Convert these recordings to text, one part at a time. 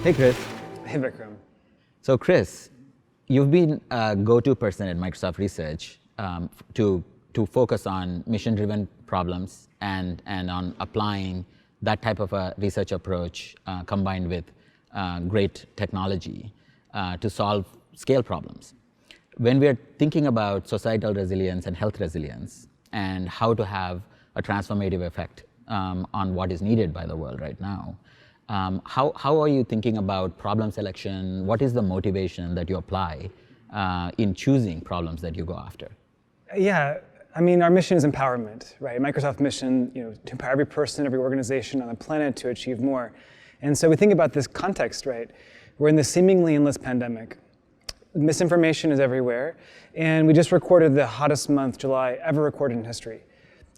Hey, Chris. Hey, Vikram. So, Chris, you've been a go-to person at Microsoft Research to focus on mission-driven problems and on applying that type of a research approach combined with great technology to solve scale problems. When we're thinking about societal resilience and health resilience and how to have a transformative effect on what is needed by the world right now, how are you thinking about problem selection? What is the motivation that you apply in choosing problems that you go after? Yeah, I mean, our mission is empowerment, right? Microsoft mission, to empower every person, every organization on the planet to achieve more. And so we think about this context, right? We're in this seemingly endless pandemic. Misinformation is everywhere, and we just recorded the hottest month, July, ever recorded in history.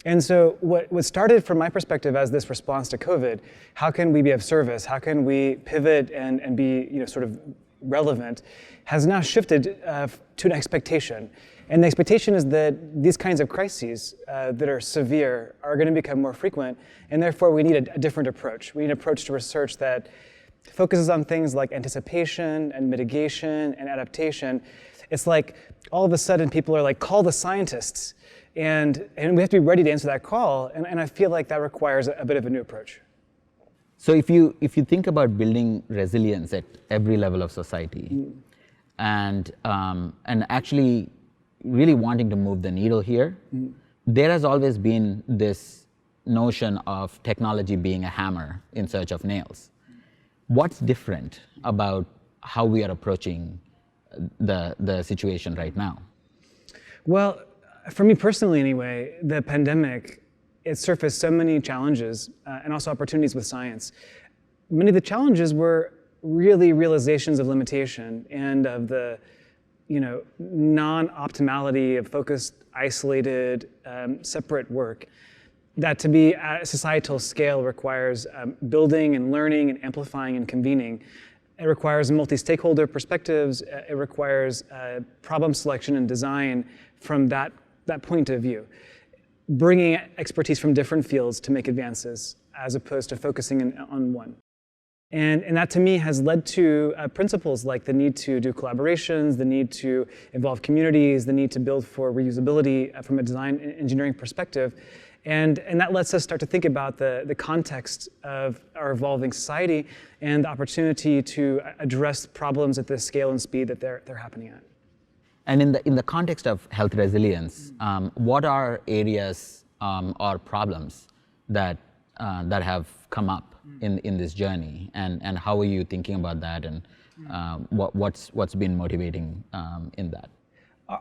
And so what started from my perspective as this response to COVID, how can we be of service? How can we pivot and be sort of relevant, has now shifted to an expectation. And the expectation is that these kinds of crises that are severe are going to become more frequent, and therefore we need a different approach. We need an approach to research that focuses on things like anticipation and mitigation and adaptation. It's like all of a sudden people are like, call the scientists. And we have to be ready to answer that call, and I feel like that requires a bit of a new approach. So if you think about building resilience at every level of society, and actually really wanting to move the needle here, there has always been this notion of technology being a hammer in search of nails. What's different about how we are approaching the situation right now? Well, for me personally anyway, the pandemic, it surfaced so many challenges and also opportunities with science. Many of the challenges were really realizations of limitation and of the non-optimality of focused, isolated, separate work. That to be at a societal scale requires building and learning and amplifying and convening. It requires multi-stakeholder perspectives. It requires problem selection and design from that point of view. Bringing expertise from different fields to make advances as opposed to focusing on one. And that to me has led to principles like the need to do collaborations, the need to involve communities, the need to build for reusability from a design and engineering perspective. And that lets us start to think about the context of our evolving society and the opportunity to address problems at the scale and speed that they're happening at. And in the context of health resilience, what are areas or problems that have come up in this journey, and how are you thinking about that, and what's been motivating in that?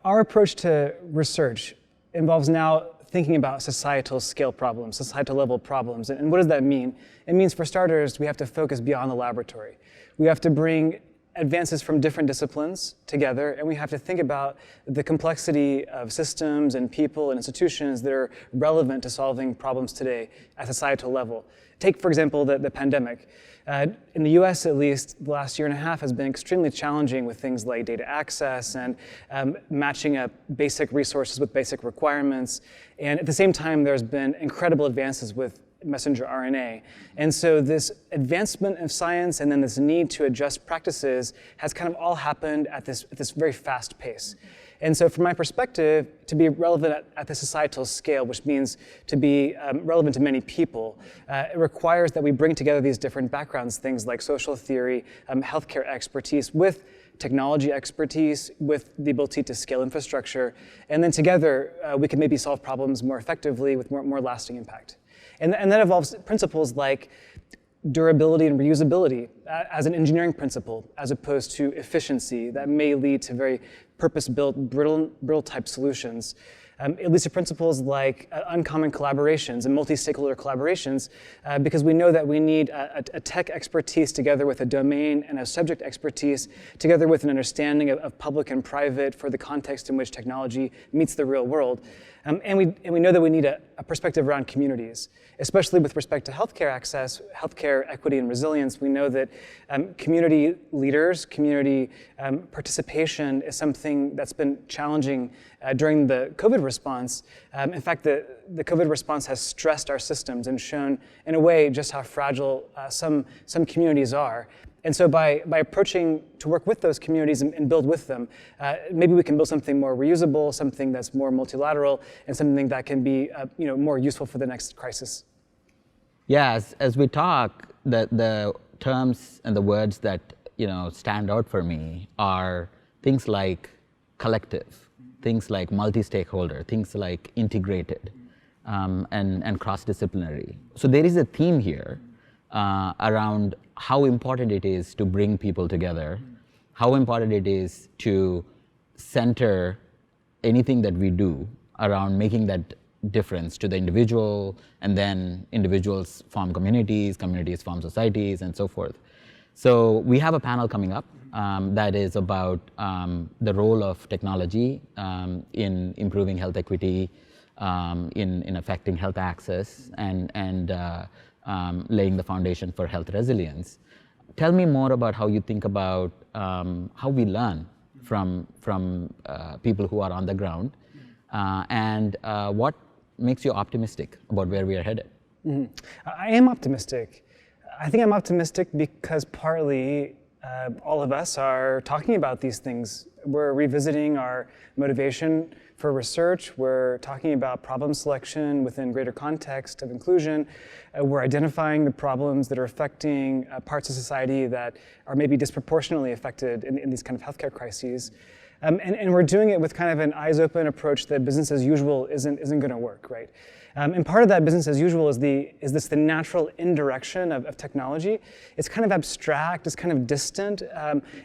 Our approach to research involves now thinking about societal scale problems, societal level problems. And what does that mean? It means, for starters, we have to focus beyond the laboratory. We have to bring advances from different disciplines together, and we have to think about the complexity of systems and people and institutions that are relevant to solving problems today at societal level. Take, for example, the pandemic. In the US, at least, the last year and a half has been extremely challenging with things like data access and matching up basic resources with basic requirements. And at the same time, there's been incredible advances with messenger RNA. And so this advancement of science and then this need to adjust practices has kind of all happened at this very fast pace. And so from my perspective, to be relevant at the societal scale, which means to be relevant to many people, it requires that we bring together these different backgrounds, things like social theory, healthcare expertise, with technology expertise, with the ability to scale infrastructure, and then together we can maybe solve problems more effectively with more lasting impact. And that involves principles like durability and reusability as an engineering principle, as opposed to efficiency that may lead to very purpose-built, brittle type solutions. It leads to principles like uncommon collaborations and multi-stakeholder collaborations, because we know that we need a tech expertise together with a domain and a subject expertise, together with an understanding of public and private for the context in which technology meets the real world. And we know that we need a perspective around communities, especially with respect to healthcare access, healthcare equity and resilience. We know that community leaders, community participation is something that's been challenging during the COVID response. In fact, the COVID response has stressed our systems and shown, in a way, just how fragile some communities are. And so by approaching to work with those communities and build with them, maybe we can build something more reusable, something that's more multilateral, and something that can be more useful for the next crisis. Yeah, as we talk, the terms and the words that stand out for me are things like collective, things like multi-stakeholder, things like integrated, and cross-disciplinary. So there is a theme here around how important it is to bring people together, how important it is to center anything that we do around making that difference to the individual, and then individuals form communities, communities form societies, and so forth. So we have a panel coming up that is about the role of technology in improving health equity, in affecting health access, and laying the foundation for health resilience. Tell me more about how you think about how we learn from people who are on the ground, and what makes you optimistic about where we are headed? Mm-hmm. I am optimistic. I think I'm optimistic because partly all of us are talking about these things. We're revisiting our motivation for research. We're talking about problem selection within greater context of inclusion. We're identifying the problems that are affecting parts of society that are maybe disproportionately affected in these kind of healthcare crises. And we're doing it with kind of an eyes-open approach that business as usual isn't going to work, right? And part of that business as usual is the natural indirection of technology. It's kind of abstract, it's kind of distant,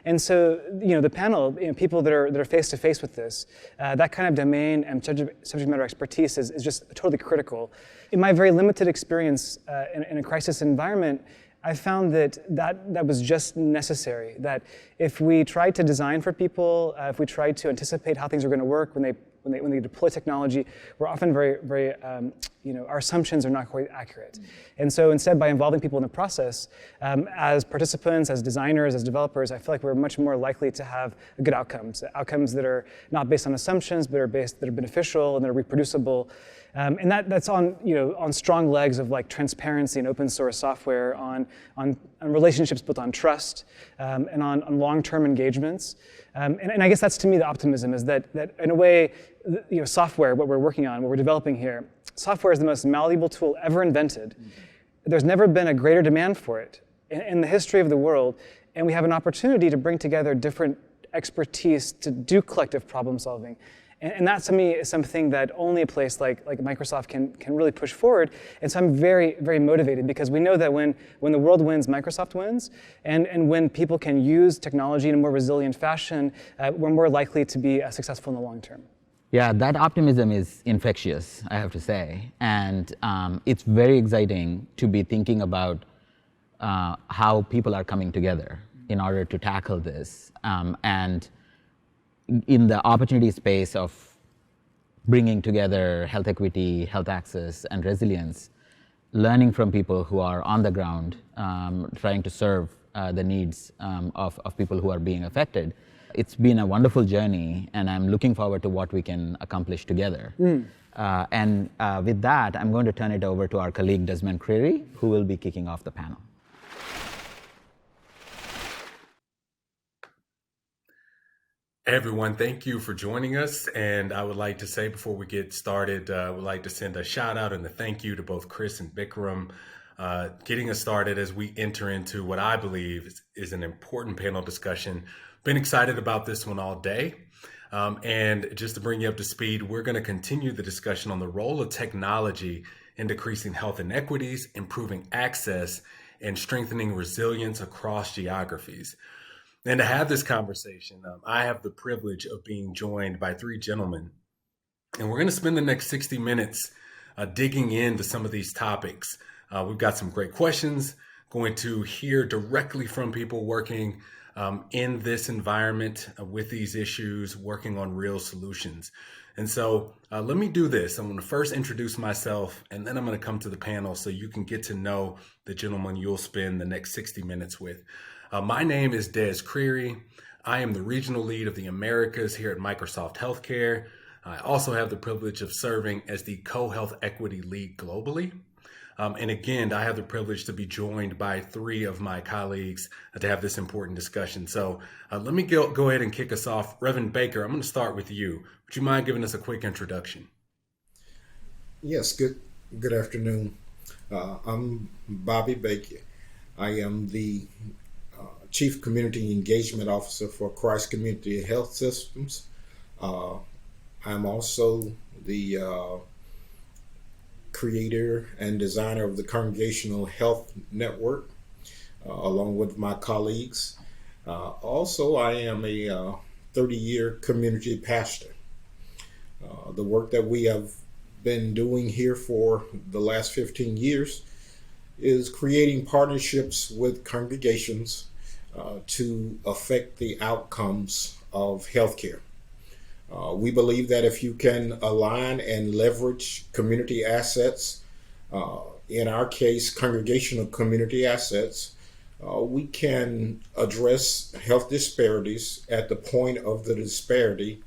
and so the panel, people that are face to face with this, that kind of domain and subject matter expertise is just totally critical. In my very limited experience in a crisis environment, I found that was just necessary. That if we tried to design for people, if we tried to anticipate how things are going to work when they deploy technology, we're often very our assumptions are not quite accurate. And so instead, by involving people in the process, as participants, as designers, as developers, I feel like we're much more likely to have good outcomes that are not based on assumptions, but that are beneficial and that are reproducible. And that's on strong legs of like transparency and open source software, on relationships built on trust, and on long-term engagements. And I guess that's to me the optimism, is that in a way, software, what we're working on, what we're developing here, software is the most malleable tool ever invented. There's never been a greater demand for it in the history of the world, and we have an opportunity to bring together different expertise to do collective problem solving. And that to me is something that only a place like Microsoft can really push forward. And so I'm very, very motivated, because we know that when the world wins, Microsoft wins. And when people can use technology in a more resilient fashion, we're more likely to be successful in the long term. Yeah, that optimism is infectious, I have to say. And it's very exciting to be thinking about how people are coming together in order to tackle this. And in the opportunity space of bringing together health equity, health access, and resilience, learning from people who are on the ground, trying to serve the needs of people who are being affected. It's been a wonderful journey, and I'm looking forward to what we can accomplish together. And with that, I'm going to turn it over to our colleague, Desmond Creary, who will be kicking off the panel. Hey everyone, thank you for joining us. And I would like to say, before we get started, I would like to send a shout out and a thank you to both Chris and Vikram, getting us started as we enter into what I believe is an important panel discussion. Been excited about this one all day. And just to bring you up to speed, we're going to continue the discussion on the role of technology in decreasing health inequities, improving access, and strengthening resilience across geographies. And to have this conversation, I have the privilege of being joined by three gentlemen. And we're going to spend the next 60 minutes digging into some of these topics. We've got some great questions, going to hear directly from people working in this environment with these issues, working on real solutions. And so let me do this. I'm going to first introduce myself, and then I'm going to come to the panel so you can get to know the gentleman you'll spend the next 60 minutes with. My name is Des Creary. I am the regional lead of the Americas here at Microsoft Healthcare. I also have the privilege of serving as the co-health equity lead globally. And again, I have the privilege to be joined by three of my colleagues to have this important discussion. So let me go ahead and kick us off. Reverend Baker, I'm going to start with you. Would you mind giving us a quick introduction? Yes, good afternoon. I'm Bobby Baker. I am the Chief Community Engagement Officer for Christ Community Health Systems. I'm also the creator and designer of the Congregational Health Network, along with my colleagues. Also, I am a 30-year community pastor. The work that we have been doing here for the last 15 years is creating partnerships with congregations to affect the outcomes of healthcare. We believe that if you can align and leverage community assets, in our case, congregational community assets, we can address health disparities at the point of the disparity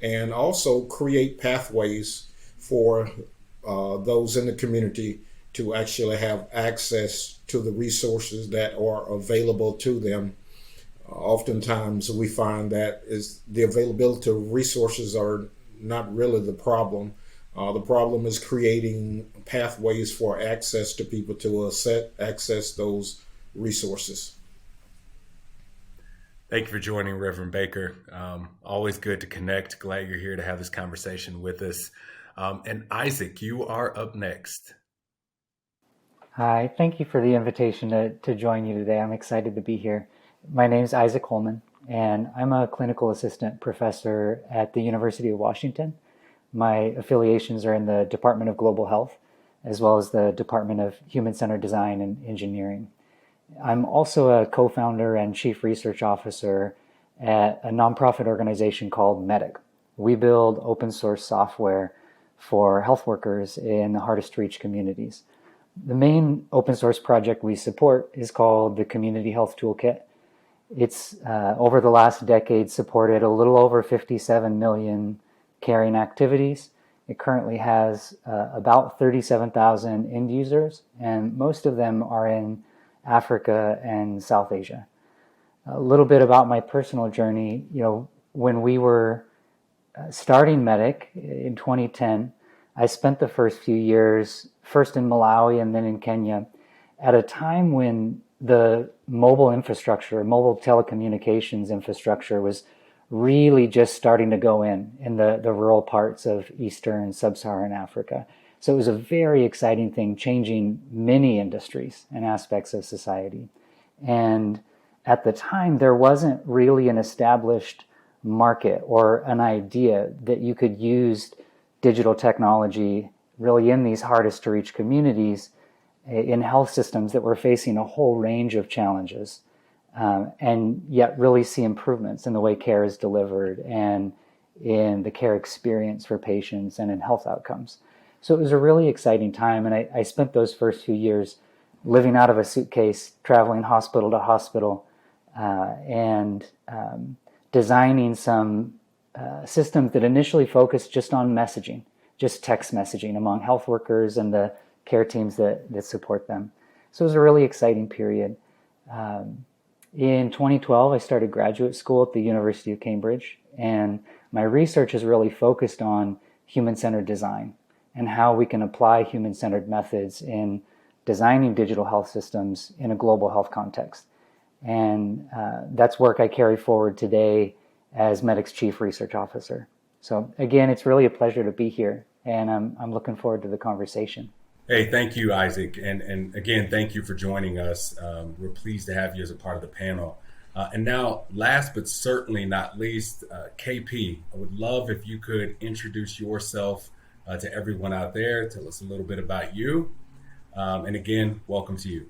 and also create pathways for those in the community to actually have access to the resources that are available to them. Oftentimes we find that the availability of resources are not really the problem. The problem is creating pathways for access to people to access those resources. Thank you for joining, Reverend Baker. Always good to connect. Glad you're here to have this conversation with us. And Isaac, you are up next. Hi, thank you for the invitation to join you today. I'm excited to be here. My name is Isaac Holeman, and I'm a clinical assistant professor at the University of Washington. My affiliations are in the Department of Global Health, as well as the Department of Human-Centered Design and Engineering. I'm also a co-founder and chief research officer at a nonprofit organization called MEDIC. We build open source software for health workers in the hardest to reach communities. The main open source project we support is called the Community Health Toolkit. It's over the last decade supported a little over 57 million caring activities. It currently has about 37,000 end users, and most of them are in Africa and South Asia. A little bit about my personal journey. When we were starting MEDIC in 2010, I spent the first few years, first in Malawi and then in Kenya, at a time when the mobile telecommunications infrastructure was really just starting to go in the rural parts of Eastern and Sub-Saharan Africa. So it was a very exciting thing, changing many industries and aspects of society. And at the time, there wasn't really an established market or an idea that you could use digital technology really in these hardest to reach communities in health systems that were facing a whole range of challenges, and yet really see improvements in the way care is delivered and in the care experience for patients and in health outcomes. So it was a really exciting time, and I spent those first few years living out of a suitcase, traveling hospital to hospital, and designing some systems that initially focused just on messaging, just text messaging among health workers and the care teams that support them. So it was a really exciting period. In 2012, I started graduate school at the University of Cambridge, and my research is really focused on human-centered design and how we can apply human-centered methods in designing digital health systems in a global health context. And that's work I carry forward today as MEDIC's Chief Research Officer. So again, it's really a pleasure to be here, and I'm looking forward to the conversation. Hey, thank you, Isaac. And again, thank you for joining us. We're pleased to have you as a part of the panel. And now, last but certainly not least, KP, I would love if you could introduce yourself to everyone out there. Tell us a little bit about you. And again, welcome to you.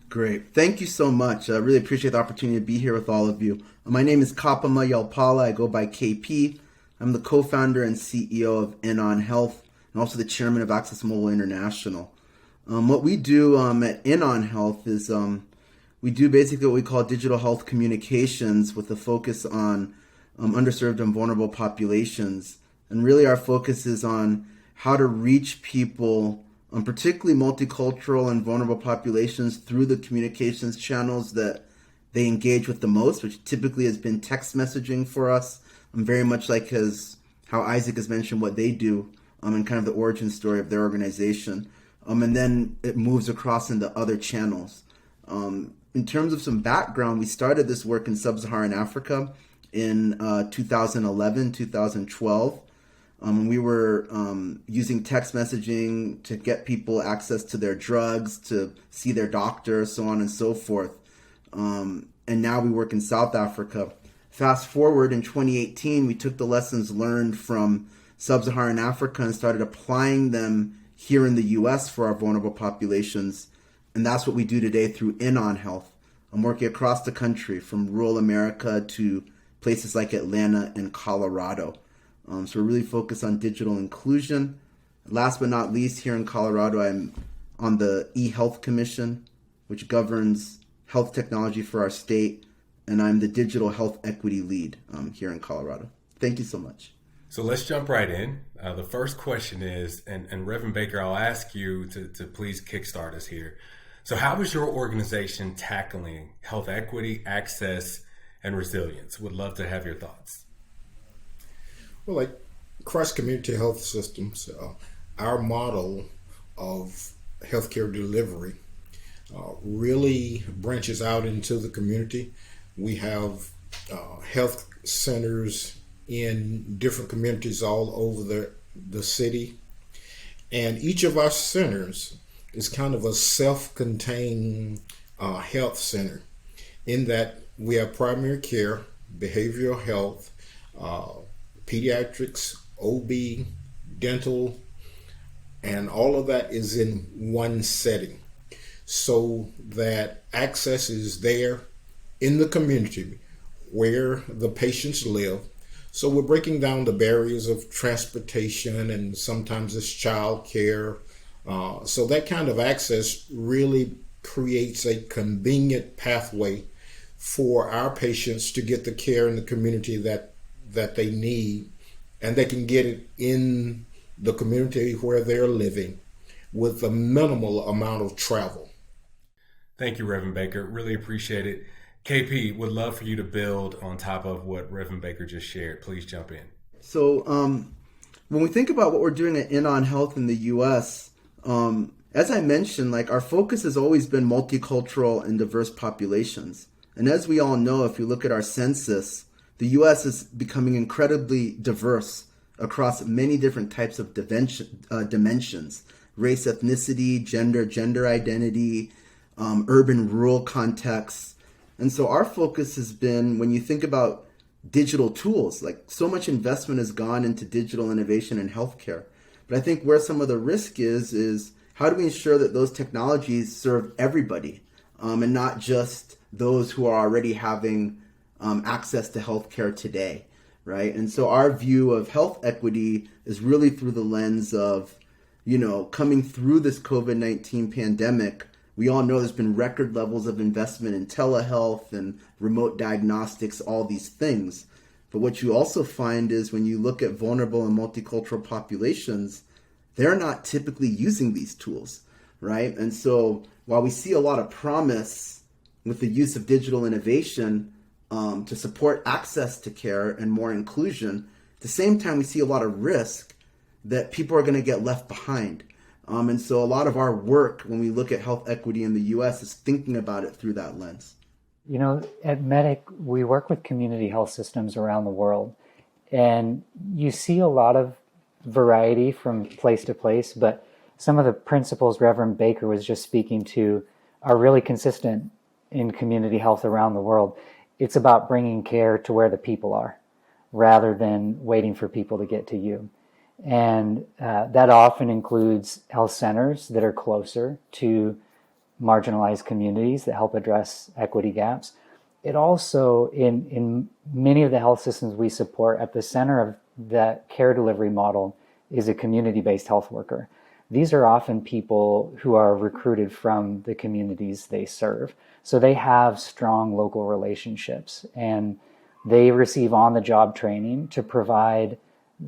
Great. Thank you so much. I really appreciate the opportunity to be here with all of you. My name is Kaakpema Yelpaala. I go by KP. I'm the co-founder and CEO of InOn Health and also the chairman of Access Mobile International. What we do at InOn Health is we do basically what we call digital health communications with a focus on underserved and vulnerable populations. And really our focus is on how to reach people particularly multicultural and vulnerable populations, through the communications channels that they engage with the most, which typically has been text messaging for us, very much like how Isaac has mentioned what they do, and kind of the origin story of their organization. And then it moves across into other channels. In terms of some background, we started this work in sub-Saharan Africa in 2011, 2012. We were using text messaging to get people access to their drugs, to see their doctor, so on and so forth. And now we work in South Africa. Fast forward in 2018, we took the lessons learned from sub-Saharan Africa and started applying them here in the US for our vulnerable populations. And that's what we do today through InOn Health. I'm working across the country from rural America to places like Atlanta and Colorado. So we're really focused on digital inclusion. Last but not least, here in Colorado, I'm on the eHealth Commission, which governs health technology for our state. And I'm the digital health equity lead here in Colorado. Thank you so much. So let's jump right in. The first question is, and Reverend Baker, I'll ask you to please kickstart us here. So how is your organization tackling health equity, access, and resilience? Would love to have your thoughts. Well, like across community health systems, our model of healthcare delivery really branches out into the community. We have health centers in different communities all over the city. And each of our centers is kind of a self-contained health center in that we have primary care, behavioral health, pediatrics, OB, dental, and all of that is in one setting so that access is there in the community where the patients live. So we're breaking down the barriers of transportation, and sometimes it's child care. So that kind of access really creates a convenient pathway for our patients to get the care in the community that they need, and they can get it in the community where they're living with a minimal amount of travel. Thank you, Reverend Baker. Really appreciate it. KP, would love for you to build on top of what Reverend Baker just shared. Please jump in. So when we think about what we're doing at InOn Health in the U.S., as I mentioned, like our focus has always been multicultural and diverse populations. And as we all know, if you look at our census, the U.S. is becoming incredibly diverse across many different types of dimensions: race, ethnicity, gender identity, urban, rural contexts. And so our focus has been, when you think about digital tools, like so much investment has gone into digital innovation in healthcare. But I think where some of the risk is how do we ensure that those technologies serve everybody and not just those who are already having access to healthcare today, right? And so our view of health equity is really through the lens of, coming through this COVID-19 pandemic. We all know there's been record levels of investment in telehealth and remote diagnostics, all these things. But what you also find is when you look at vulnerable and multicultural populations, they're not typically using these tools, right? And so while we see a lot of promise with the use of digital innovation to support access to care and more inclusion, at the same time we see a lot of risk that people are going to get left behind. And so a lot of our work when we look at health equity in the U.S. is thinking about it through that lens. At Medic, we work with community health systems around the world, and you see a lot of variety from place to place, but some of the principles Reverend Baker was just speaking to are really consistent in community health around the world. It's about bringing care to where the people are rather than waiting for people to get to you. And that often includes health centers that are closer to marginalized communities that help address equity gaps. It also, in many of the health systems we support, at the center of that care delivery model is a community-based health worker. These are often people who are recruited from the communities they serve. So they have strong local relationships, and they receive on-the-job training to provide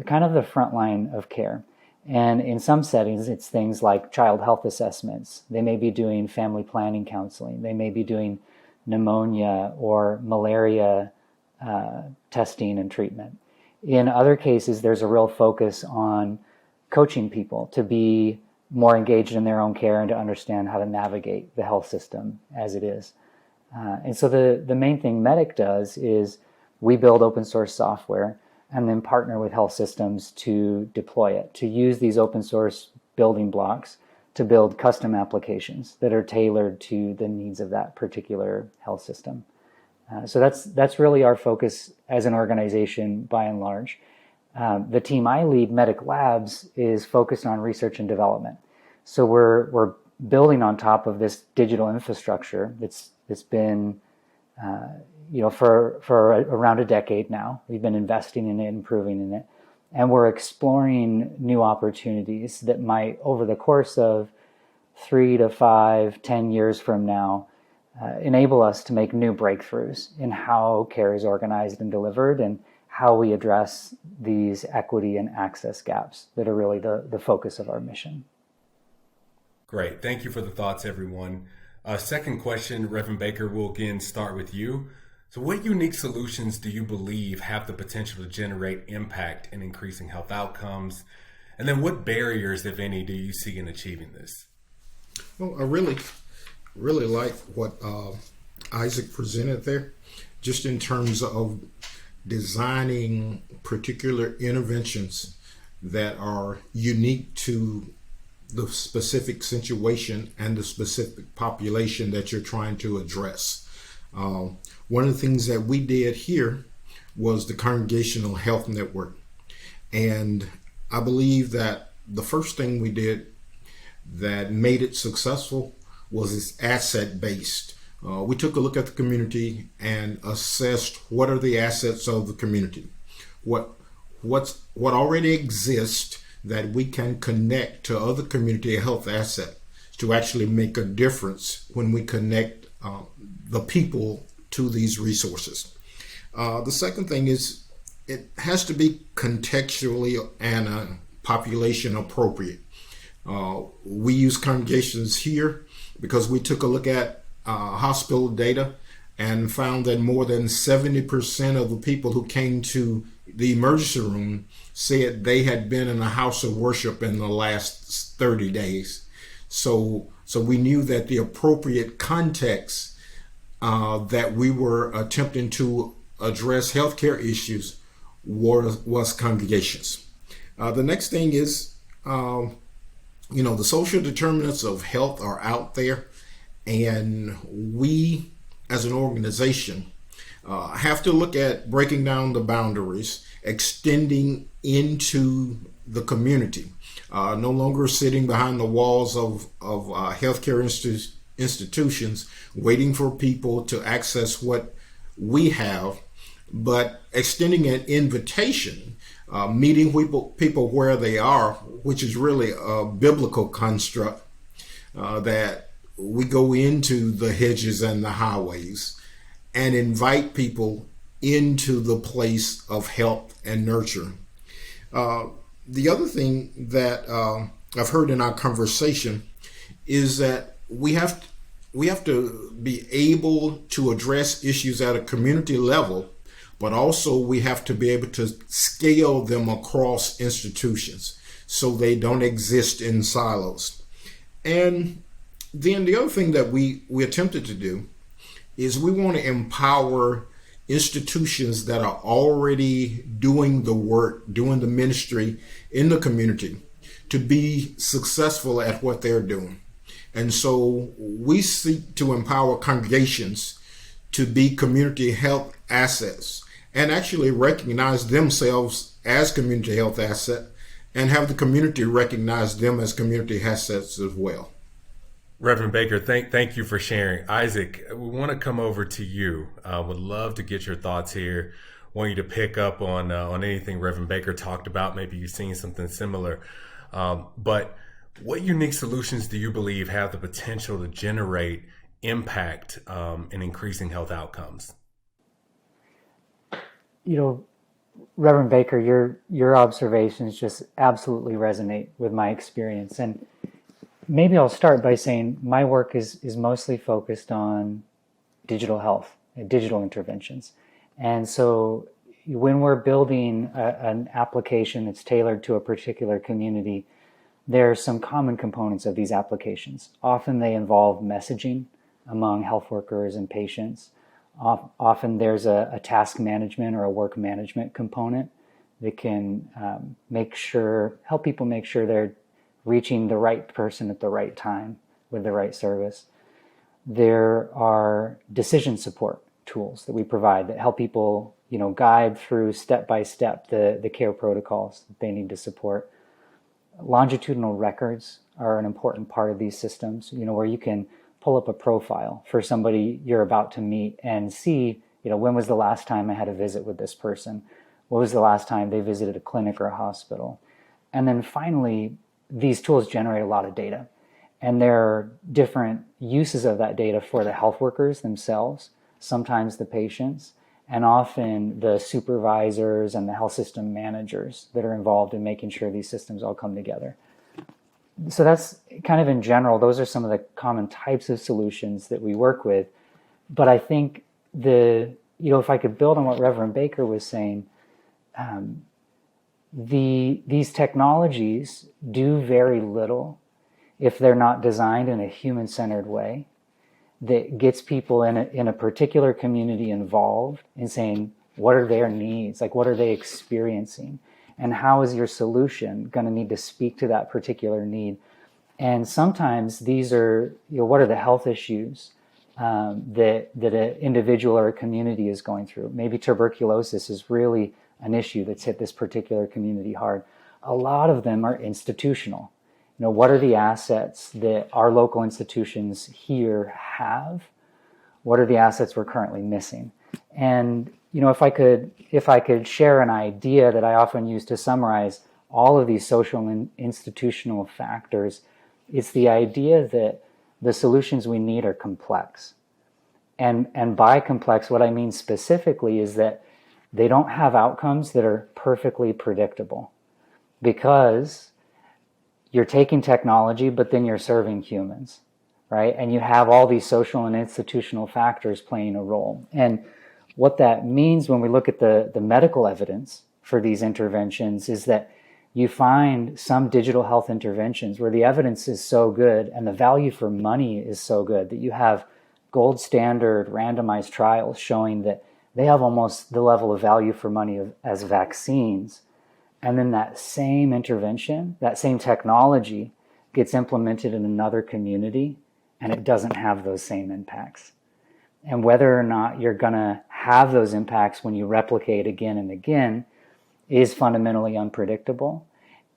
kind of the front line of care. And in some settings, it's things like child health assessments. They may be doing family planning counseling. They may be doing pneumonia or malaria testing and treatment. In other cases, there's a real focus on coaching people to be more engaged in their own care and to understand how to navigate the health system as it is. And so the main thing Medic does is we build open source software and then partner with health systems to deploy it, to use these open source building blocks to build custom applications that are tailored to the needs of that particular health system. So that's really our focus as an organization by and large. The team I lead, Medic Labs, is focused on research and development. So we're building on top of this digital infrastructure that's been for around a decade now. We've been investing in it, improving in it, and we're exploring new opportunities that might, over the course of 3 to 5, 10 years from now, enable us to make new breakthroughs in how care is organized and delivered and how we address these equity and access gaps that are really the focus of our mission. Great. Thank you for the thoughts, everyone. Second question, Reverend Baker, we'll again start with you. So what unique solutions do you believe have the potential to generate impact in increasing health outcomes? And then what barriers, if any, do you see in achieving this? Well, I really like what Isaac presented there, just in terms of designing particular interventions that are unique to the specific situation and the specific population that you're trying to address. One of the things that we did here was the Congregational Health Network. And I believe that the first thing we did that made it successful was it's asset-based. We took a look at the community and assessed what are the assets of the community, what already exists that we can connect to other community health assets to actually make a difference when we connect the people to these resources. The second thing is it has to be contextually and population appropriate. We use congregations here because we took a look at hospital data and found that more than 70% of the people who came to the emergency room said they had been in a house of worship in the last 30 days. So we knew that the appropriate context that we were attempting to address healthcare issues was congregations. The next thing is, the social determinants of health are out there, and we as an organization have to look at breaking down the boundaries, extending into the community, no longer sitting behind the walls of healthcare institutions, waiting for people to access what we have, but extending an invitation, meeting people where they are, which is really a biblical construct, that we go into the hedges and the highways and invite people into the place of health and nurture. The other thing that I've heard in our conversation is that we have to be able to address issues at a community level, but also we have to be able to scale them across institutions so they don't exist in silos. And then the other thing that we attempted to do is we want to empower institutions that are already doing the work, doing the ministry in the community to be successful at what they're doing. And so we seek to empower congregations to be community health assets and actually recognize themselves as community health asset and have the community recognize them as community assets as well. Reverend Baker, thank you for sharing. Isaac, we want to come over to you. Would love to get your thoughts here. Want you to pick up on anything Reverend Baker talked about. Maybe you've seen something similar. But what unique solutions do you believe have the potential to generate impact in increasing health outcomes? Reverend Baker, your observations just absolutely resonate with my experience. And maybe I'll start by saying my work is mostly focused on digital health and digital interventions. And so when we're building an application that's tailored to a particular community, there are some common components of these applications. Often they involve messaging among health workers and patients. Often there's a task management or a work management component that can help people make sure they're reaching the right person at the right time with the right service. There are decision support tools that we provide that help people, guide through step by step the care protocols that they need to support. Longitudinal records are an important part of these systems, where you can pull up a profile for somebody you're about to meet and see, when was the last time I had a visit with this person? What was the last time they visited a clinic or a hospital? And then finally, these tools generate a lot of data. And there are different uses of that data for the health workers themselves, sometimes the patients, and often the supervisors and the health system managers that are involved in making sure these systems all come together. So that's kind of in general, those are some of the common types of solutions that we work with. But I think if I could build on what Reverend Baker was saying, these technologies do very little if they're not designed in a human-centered way that gets people in a particular community involved in saying, what are their needs? Like, what are they experiencing? And how is your solution going to need to speak to that particular need? And sometimes these are, what are the health issues that an individual or a community is going through? Maybe tuberculosis is really an issue that's hit this particular community hard. A lot of them are institutional. What are the assets that our local institutions here have? What are the assets we're currently missing? And if I could share an idea that I often use to summarize all of these social and institutional factors, it's the idea that the solutions we need are complex. And by complex, what I mean specifically is that they don't have outcomes that are perfectly predictable, because you're taking technology, but then you're serving humans, right? And you have all these social and institutional factors playing a role. And what that means when we look at the medical evidence for these interventions is that you find some digital health interventions where the evidence is so good and the value for money is so good that you have gold standard randomized trials showing that they have almost the level of value for money as vaccines. And then that same intervention, that same technology gets implemented in another community and it doesn't have those same impacts. And whether or not you're going to have those impacts when you replicate again and again is fundamentally unpredictable.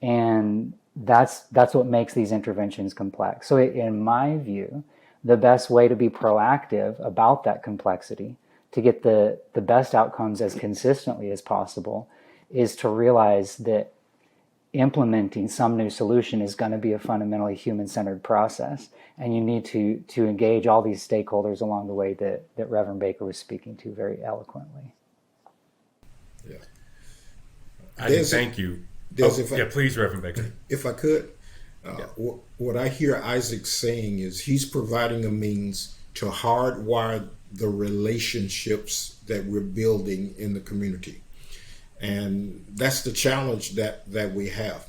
And that's what makes these interventions complex. So in my view, the best way to be proactive about that complexity, to get the best outcomes as consistently as possible, is to realize that implementing some new solution is going to be a fundamentally human-centered process. And you need to engage all these stakeholders along the way that Reverend Baker was speaking to very eloquently. Yeah. Thank you. Please, Reverend Baker. If I could, what I hear Isaac saying is he's providing a means to hardwire the relationships that we're building in the community. And that's the challenge that we have.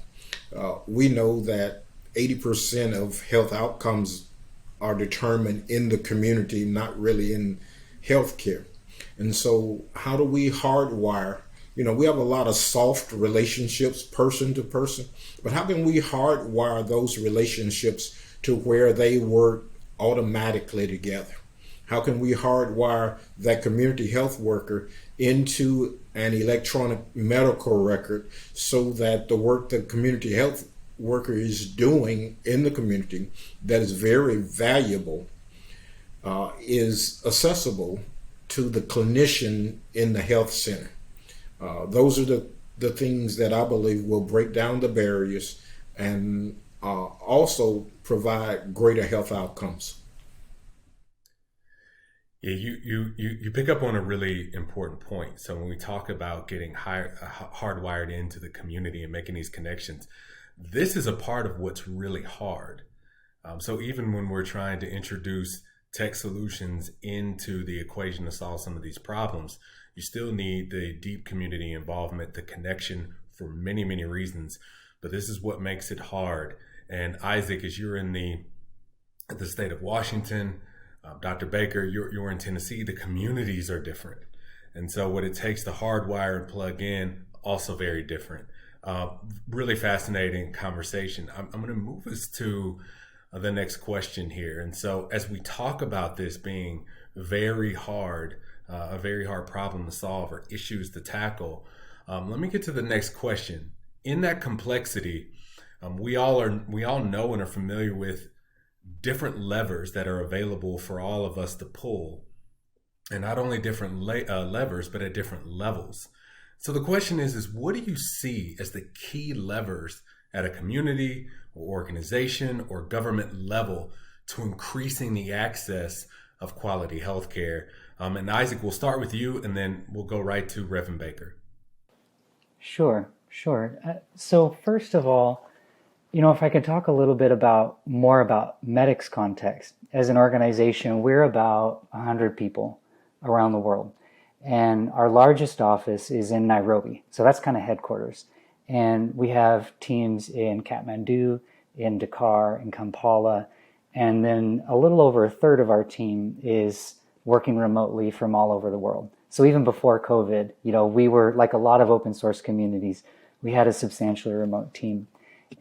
We know that 80% of health outcomes are determined in the community, not really in healthcare. And so how do we hardwire? We have a lot of soft relationships, person to person, but how can we hardwire those relationships to where they work automatically together? How can we hardwire that community health worker into an electronic medical record so that the work the community health worker is doing in the community that is very valuable is accessible to the clinician in the health center? Those are the things that I believe will break down the barriers and also provide greater health outcomes. Yeah, you pick up on a really important point. So when we talk about getting hardwired into the community and making these connections, this is a part of what's really hard. So even when we're trying to introduce tech solutions into the equation to solve some of these problems, you still need the deep community involvement, the connection for many, many reasons. But this is what makes it hard. And Isaac, as you're in the state of Washington, Dr. Baker, you're in Tennessee, the communities are different. And so what it takes to hardwire and plug in, also very different. Really fascinating conversation. I'm going to move us to the next question here. And so as we talk about this being very hard, a very hard problem to solve or issues to tackle, let me get to the next question. In that complexity, we all know and are familiar with different levers that are available for all of us to pull, and not only different levers, but at different levels. So the question is what do you see as the key levers at a community or organization or government level to increasing the access of quality healthcare? And Isaac, we'll start with you, and then we'll go right to Reverend Baker. Sure. So first of all, if I could talk a little bit more about Medic's context. As an organization, we're about 100 people around the world. And our largest office is in Nairobi. So that's kind of headquarters. And we have teams in Kathmandu, in Dakar, in Kampala. And then a little over a third of our team is working remotely from all over the world. So even before COVID, we were like a lot of open source communities. We had a substantially remote team.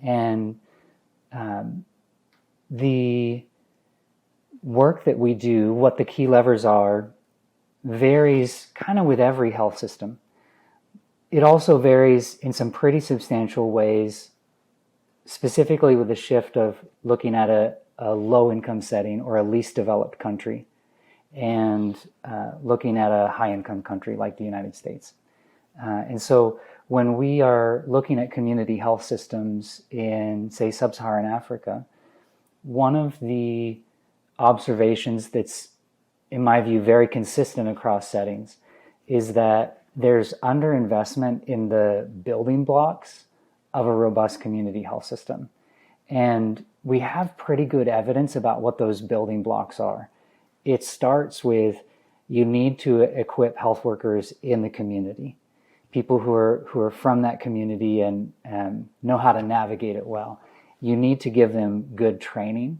And the work that we do, what the key levers are, varies kind of with every health system. It also varies in some pretty substantial ways, specifically with the shift of looking at a low-income setting or a least developed country and looking at a high-income country like the United States. And so when we are looking at community health systems in, say, sub-Saharan Africa, one of the observations that's, in my view, very consistent across settings is that there's underinvestment in the building blocks of a robust community health system. And we have pretty good evidence about what those building blocks are. It starts with you need to equip health workers in the community, people who are from that community and know how to navigate it well. You need to give them good training.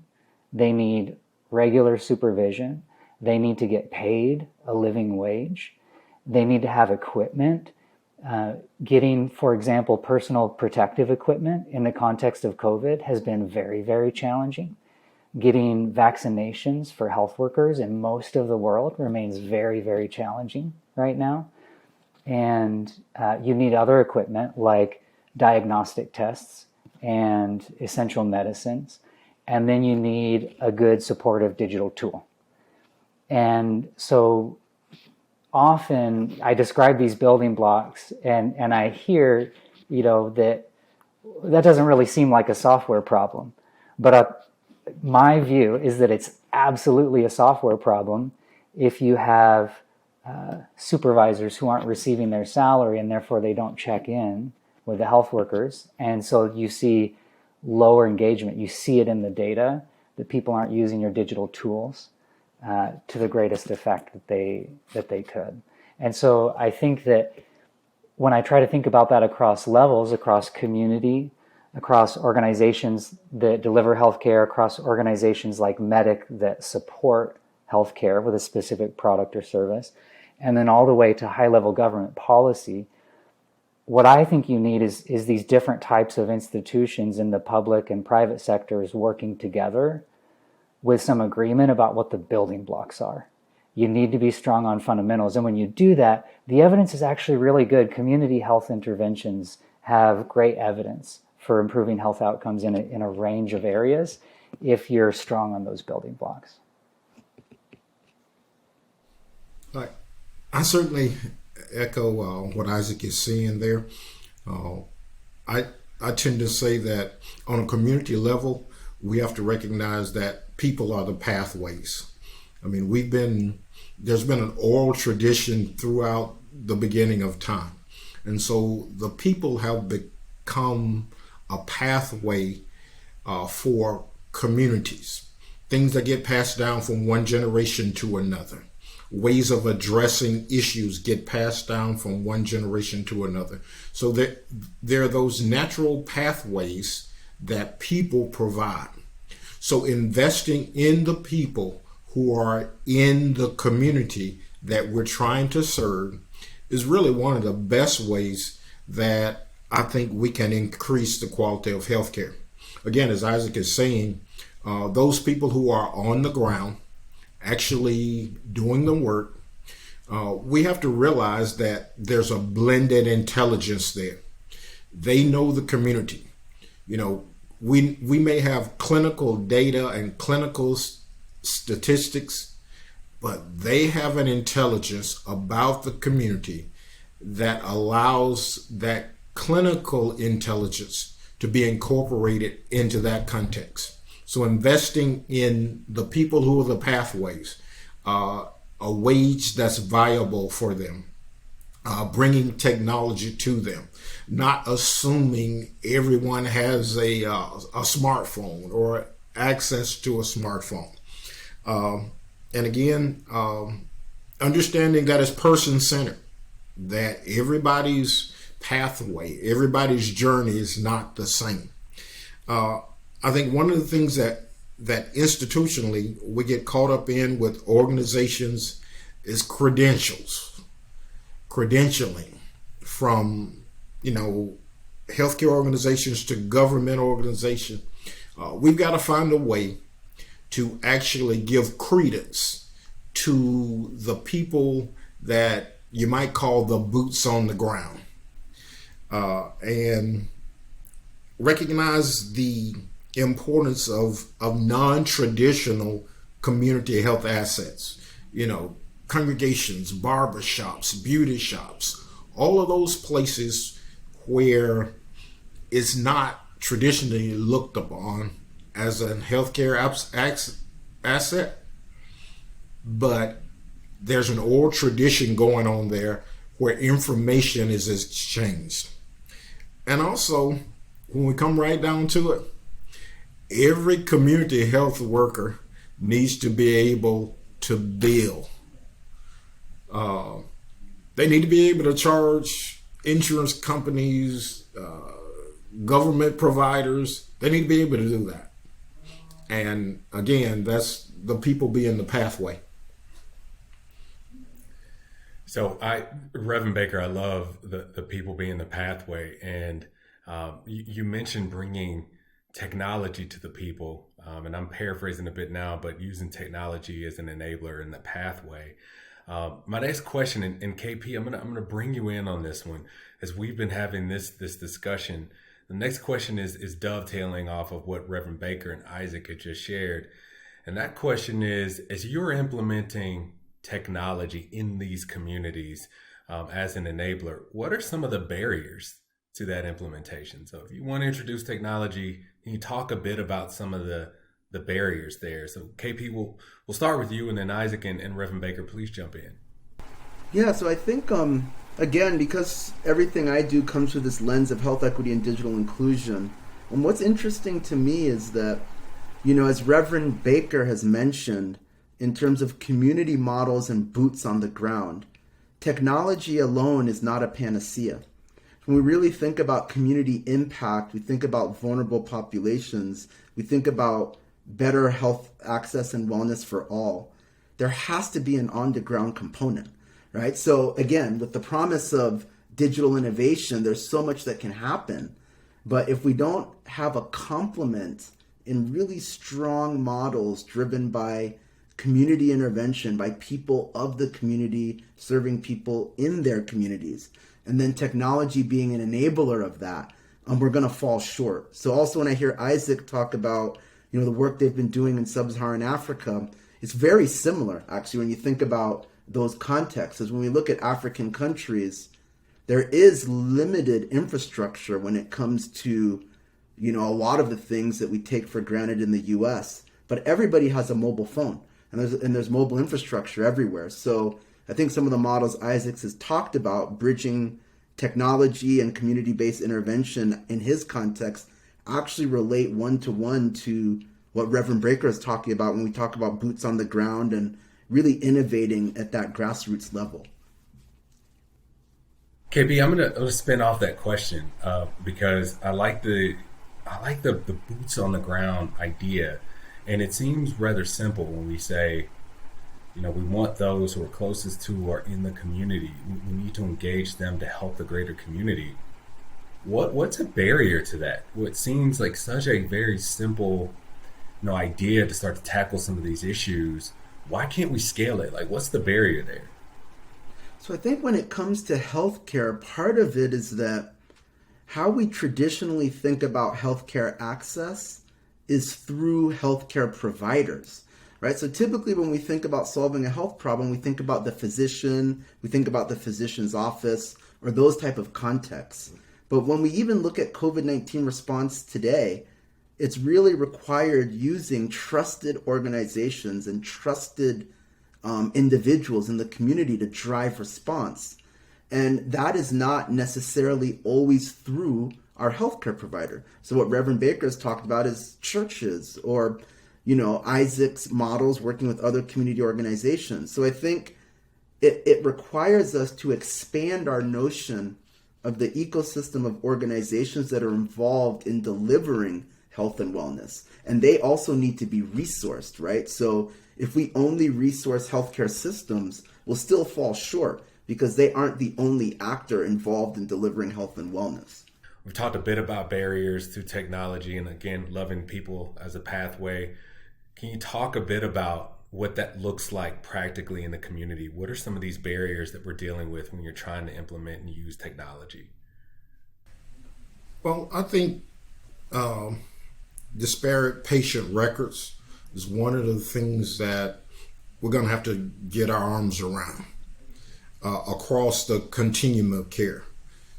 They need regular supervision. They need to get paid a living wage. They need to have equipment. Getting, for example, personal protective equipment in the context of COVID has been very, very challenging. Getting vaccinations for health workers in most of the world remains very, very challenging right now. And you need other equipment like diagnostic tests and essential medicines. And then you need a good supportive digital tool. And so often I describe these building blocks and I hear, that doesn't really seem like a software problem. But my view is that it's absolutely a software problem if you have supervisors who aren't receiving their salary and therefore they don't check in with the health workers. And so you see lower engagement. You see it in the data that people aren't using your digital tools to the greatest effect that they could. And so I think that when I try to think about that across levels, across community, across organizations that deliver healthcare, across organizations like Medic that support healthcare with a specific product or service, and then all the way to high-level government policy, what I think you need is these different types of institutions in the public and private sectors working together with some agreement about what the building blocks are. You need to be strong on fundamentals. And when you do that, the evidence is actually really good. Community health interventions have great evidence for improving health outcomes in a range of areas if you're strong on those building blocks. I certainly echo what Isaac is saying there. I tend to say that on a community level, we have to recognize that people are the pathways. I mean, we've been there's been an oral tradition throughout the beginning of time. And so the people have become a pathway for communities, things that get passed down from one generation to another. Ways of addressing issues get passed down from one generation to another. So there are those natural pathways that people provide. So investing in the people who are in the community that we're trying to serve is really one of the best ways that I think we can increase the quality of healthcare. Again, as Isaac is saying, those people who are on the ground actually doing the work, we have to realize that there's a blended intelligence there. They know the community. You know, we may have clinical data and clinical statistics, but they have an intelligence about the community that allows that clinical intelligence to be incorporated into that context. So investing in the people who are the pathways, a wage that's viable for them, bringing technology to them, not assuming everyone has a smartphone or access to a smartphone. And again, understanding that it's person-centered, that everybody's pathway, everybody's journey is not the same. I think one of the things that institutionally we get caught up in with organizations is credentialing from, healthcare organizations to government organizations. We've got to find a way to actually give credence to the people that you might call the boots on the ground, and recognize the importance of non-traditional community health assets, congregations, barber shops, beauty shops, all of those places where it's not traditionally looked upon as a healthcare asset, but there's an oral tradition going on there where information is exchanged. And also, when we come right down to it, every community health worker needs to be able to bill. They need to be able to charge insurance companies, government providers. They need to be able to do that. And again, that's the people being the pathway. So Reverend Baker, I love the people being the pathway. And you mentioned bringing technology to the people, and I'm paraphrasing a bit now, but using technology as an enabler in the pathway. My next question, and KP, I'm gonna bring you in on this one as we've been having this discussion. The next question is dovetailing off of what Reverend Baker and Isaac had just shared, and that question is: as you're implementing technology in these communities as an enabler, what are some of the barriers to that implementation? So if you want to introduce technology, can you talk a bit about some of the barriers there? So KP, we'll start with you, and then Isaac and Reverend Baker, please jump in. Yeah, so I think, again, because everything I do comes through this lens of health equity and digital inclusion, and what's interesting to me is that, as Reverend Baker has mentioned, in terms of community models and boots on the ground, technology alone is not a panacea. When we really think about community impact, we think about vulnerable populations, we think about better health access and wellness for all, there has to be an on-the-ground component, right? So again, with the promise of digital innovation, there's so much that can happen. But if we don't have a complement in really strong models driven by community intervention, by people of the community serving people in their communities, and then technology being an enabler of that, we're going to fall short. So also when I hear Isaac talk about, the work they've been doing in sub-Saharan Africa, it's very similar, actually, when you think about those contexts. As when we look at African countries, there is limited infrastructure when it comes to, a lot of the things that we take for granted in the US, but everybody has a mobile phone. and there's mobile infrastructure everywhere. So I think some of the models Isaac has talked about, bridging technology and community-based intervention in his context, actually relate one-to-one to what Reverend Baker is talking about when we talk about boots on the ground and really innovating at that grassroots level. KB, I'm gonna spin off that question because I like the boots on the ground idea, and it seems rather simple when we say, we want those who are closest to or in the community. We need to engage them to help the greater community. What's a barrier to that? What seems like such a very simple, idea to start to tackle some of these issues. Why can't we scale it? Like, what's the barrier there? So I think when it comes to healthcare, part of it is that how we traditionally think about healthcare access is through healthcare providers, right? So typically when we think about solving a health problem, we think about the physician, we think about the physician's office, or those type of contexts. But when we even look at COVID-19 response today, it's really required using trusted organizations and trusted individuals in the community to drive response. And that is not necessarily always through our healthcare provider. So what Reverend Baker has talked about is churches or, Isaac's models working with other community organizations. So I think it requires us to expand our notion of the ecosystem of organizations that are involved in delivering health and wellness. And they also need to be resourced, right? So if we only resource healthcare systems, we'll still fall short because they aren't the only actor involved in delivering health and wellness. We've talked a bit about barriers to technology and, again, loving people as a pathway. Can you talk a bit about what that looks like practically in the community? What are some of these barriers that we're dealing with when you're trying to implement and use technology? Well, I think disparate patient records is one of the things that we're going to have to get our arms around across the continuum of care.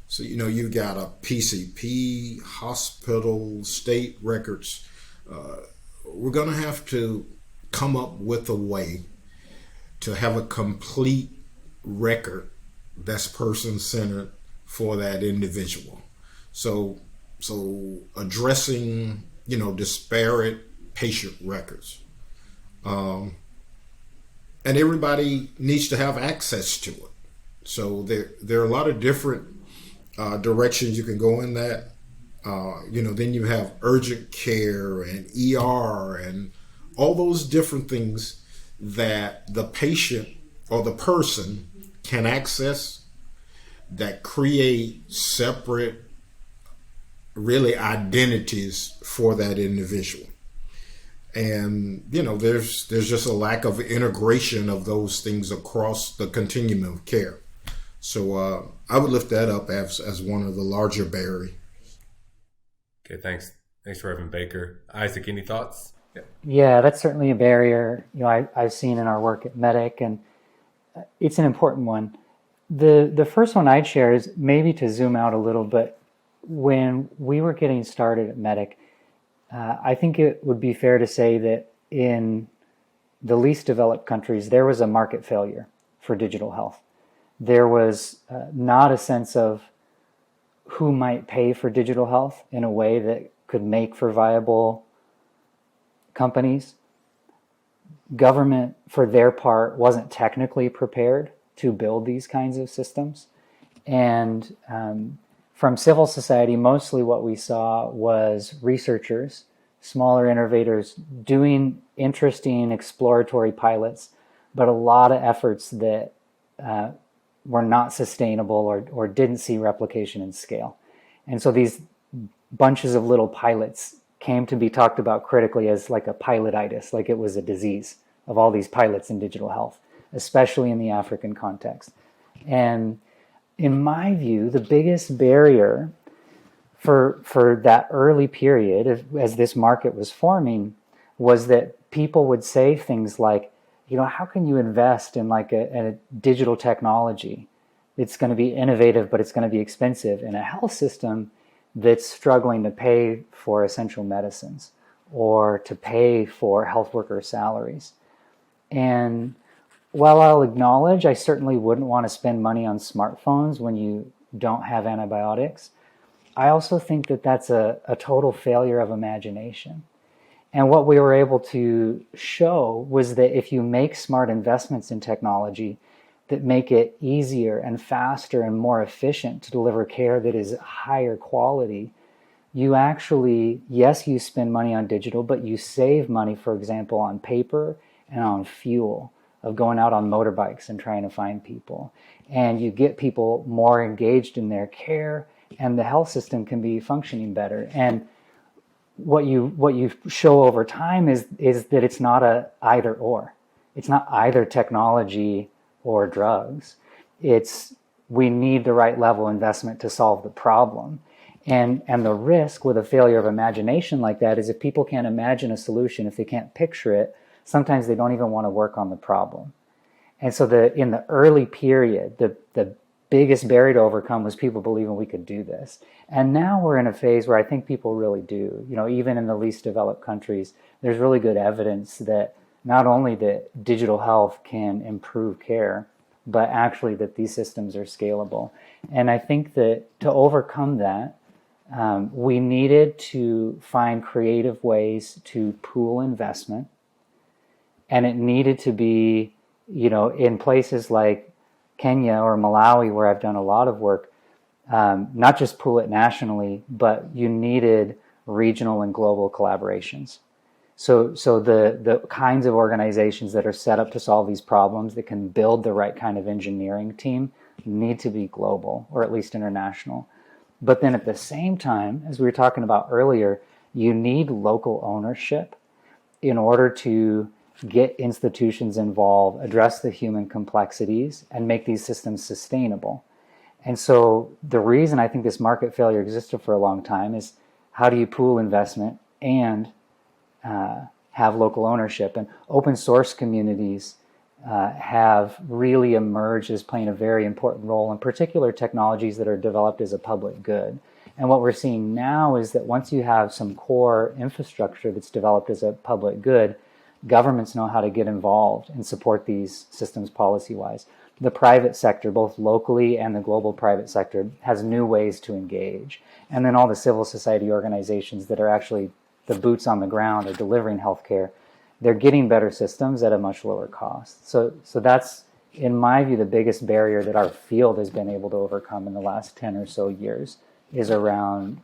So, you've got a PCP, hospital, state records. We're going to have to come up with a way to have a complete record that's person-centered for that individual. So addressing, disparate patient records. And everybody needs to have access to it. So there are a lot of different directions you can go in that. Then you have urgent care and ER and all those different things that the patient or the person can access that create separate, really, identities for that individual. And, there's just a lack of integration of those things across the continuum of care. So I would lift that up as one of the larger barriers. Okay, thanks. Thanks, Reverend Baker. Isaac, any thoughts? Yeah, that's certainly a barrier, I've seen in our work at Medic, and it's an important one. The first one I'd share is maybe to zoom out a little bit. When we were getting started at Medic, I think it would be fair to say that in the least developed countries, there was a market failure for digital health. There was not a sense of who might pay for digital health in a way that could make for viable companies. Government, for their part, wasn't technically prepared to build these kinds of systems. And from civil society, mostly what we saw was researchers, smaller innovators, doing interesting exploratory pilots, but a lot of efforts that were not sustainable or didn't see replication and scale. And so these bunches of little pilots came to be talked about critically as like a pilotitis, like it was a disease of all these pilots in digital health, especially in the African context. And in my view, the biggest barrier for that early period, as this market was forming, was that people would say things like, how can you invest in like a digital technology? It's going to be innovative, but it's going to be expensive in a health system that's struggling to pay for essential medicines or to pay for health worker salaries. And while I'll acknowledge I certainly wouldn't want to spend money on smartphones when you don't have antibiotics, I also think that that's a total failure of imagination. And what we were able to show was that if you make smart investments in technology that make it easier and faster and more efficient to deliver care that is higher quality, you actually, yes, you spend money on digital, but you save money, for example, on paper and on fuel of going out on motorbikes and trying to find people. And you get people more engaged in their care, and the health system can be functioning better. And what you show over time is that it's not a either or. It's not either technology or drugs. It's we need the right level of investment to solve the problem. And the risk with a failure of imagination like that is if people can't imagine a solution, if they can't picture it, sometimes they don't even want to work on the problem. And so in the early period, the biggest barrier to overcome was people believing we could do this. And now we're in a phase where I think people really do. Even in the least developed countries, there's really good evidence that not only that digital health can improve care, but actually that these systems are scalable. And I think that to overcome that, we needed to find creative ways to pool investment. And it needed to be, in places like Kenya or Malawi, where I've done a lot of work, not just pool it nationally, but you needed regional and global collaborations. So the kinds of organizations that are set up to solve these problems, that can build the right kind of engineering team, need to be global, or at least international. But then at the same time, as we were talking about earlier, you need local ownership in order to get institutions involved, address the human complexities, and make these systems sustainable. And so the reason I think this market failure existed for a long time is how do you pool investment and have local ownership? And open source communities have really emerged as playing a very important role, in particular technologies that are developed as a public good. And what we're seeing now is that once you have some core infrastructure that's developed as a public good, governments know how to get involved and support these systems policy-wise. The private sector, both locally and the global private sector, has new ways to engage. And then all the civil society organizations that are actually the boots on the ground or delivering healthcare, they're getting better systems at a much lower cost. So that's, in my view, the biggest barrier that our field has been able to overcome in the last 10 or so years is around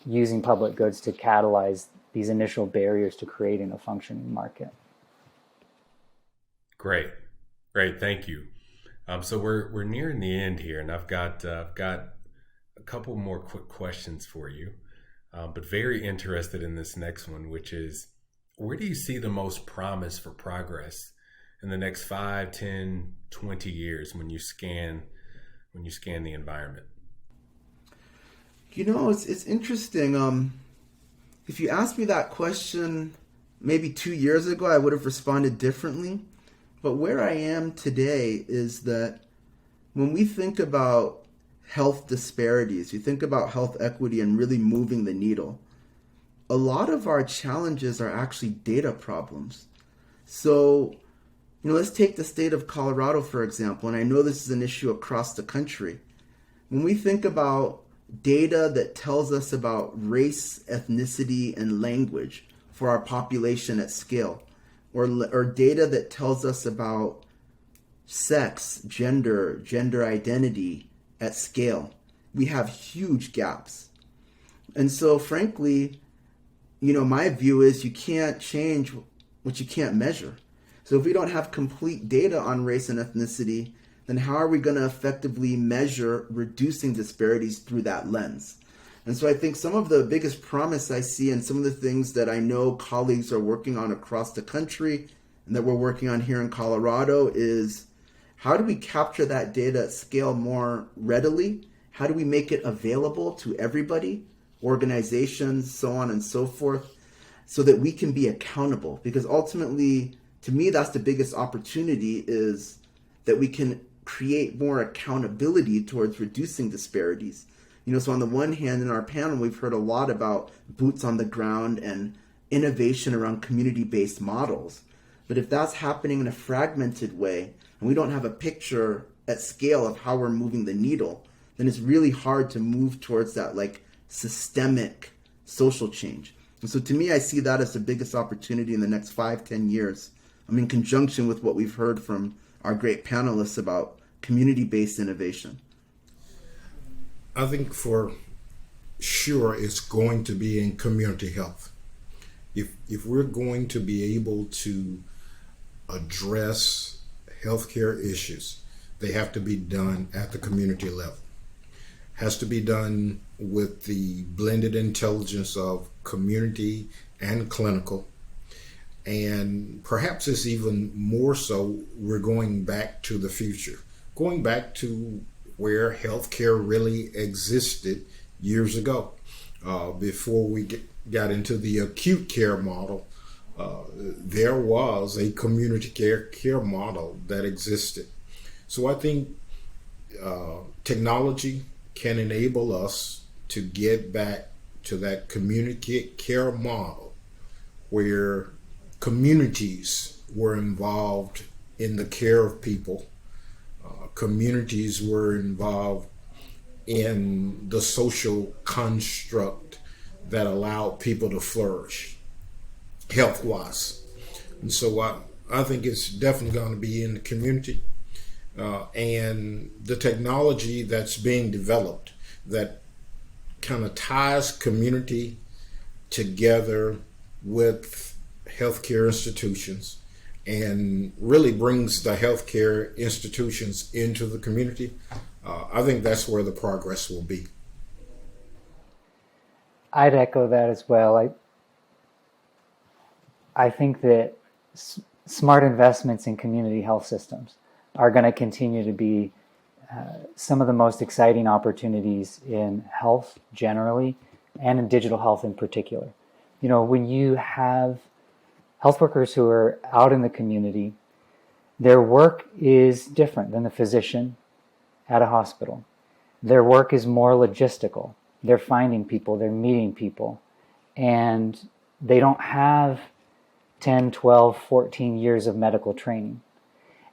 using public goods to catalyze these initial barriers to creating a functioning market. Great, thank you. So we're nearing the end here, and I've got a couple more quick questions for you, but very interested in this next one, which is, where do you see the most promise for progress in the next 5, 10, 20 years when you scan the environment? It's interesting. If you asked me that question maybe 2 years ago, I would have responded differently. But where I am today is that when we think about health disparities, we think about health equity and really moving the needle, a lot of our challenges are actually data problems. So, let's take the state of Colorado, for example, and I know this is an issue across the country. When we think about data that tells us about race, ethnicity, and language for our population at scale, or data that tells us about sex, gender identity at scale, we have huge gaps. And so frankly, my view is you can't change what you can't measure. So if we don't have complete data on race and ethnicity, then how are we going to effectively measure reducing disparities through that lens? And so I think some of the biggest promise I see, and some of the things that I know colleagues are working on across the country and that we're working on here in Colorado, is how do we capture that data at scale more readily? How do we make it available to everybody, organizations, so on and so forth, so that we can be accountable? Because ultimately, to me, that's the biggest opportunity, is that we can create more accountability towards reducing disparities. So on the one hand, in our panel, we've heard a lot about boots on the ground and innovation around community-based models. But if that's happening in a fragmented way, and we don't have a picture at scale of how we're moving the needle, then it's really hard to move towards that like systemic social change. And so to me, I see that as the biggest opportunity in the next 5-10 years. In conjunction with what we've heard from our great panelists about community-based innovation. I think for sure it's going to be in community health. If we're going to be able to address healthcare issues, they have to be done at the community level. Has to be done with the blended intelligence of community and clinical. And perhaps it's even more so, we're going back to the future, going back to where healthcare really existed years ago, before we got into the acute care model. There was a community care model that existed. So I think technology can enable us to get back to that community care model where communities were involved in the care of people. Communities were involved in the social construct that allowed people to flourish health-wise. And so I think it's definitely going to be in the community. And the technology that's being developed that kind of ties community together with healthcare institutions and really brings the healthcare institutions into the community, I think that's where the progress will be. I'd echo that as well. I think that smart investments in community health systems are going to continue to be some of the most exciting opportunities in health generally and in digital health in particular. You know, when you have health workers who are out in the community, their work is different than the physician at a hospital. Their work is more logistical. They're finding people, they're meeting people, and they don't have 10, 12, 14 years of medical training.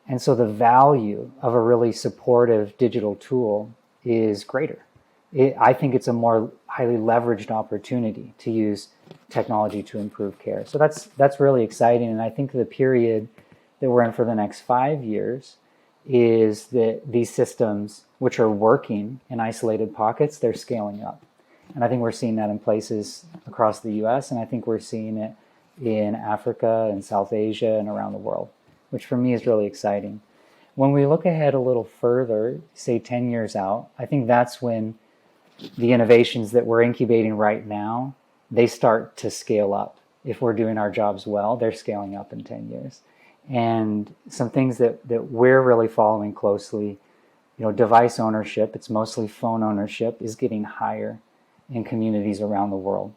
And so the value of a really supportive digital tool is greater. I think it's a more highly leveraged opportunity to use technology to improve care. So that's really exciting. And I think the period that we're in for the next 5 years is that these systems, which are working in isolated pockets, they're scaling up. And I think we're seeing that in places across the US, and I think we're seeing it in Africa and South Asia and around the world, which for me is really exciting. When we look ahead a little further, say 10 years out, I think that's when the innovations that we're incubating right now, they start to scale up. If we're doing our jobs well, they're scaling up in 10 years. And some things that we're really following closely, you know, device ownership, it's mostly phone ownership, is getting higher in communities around the world.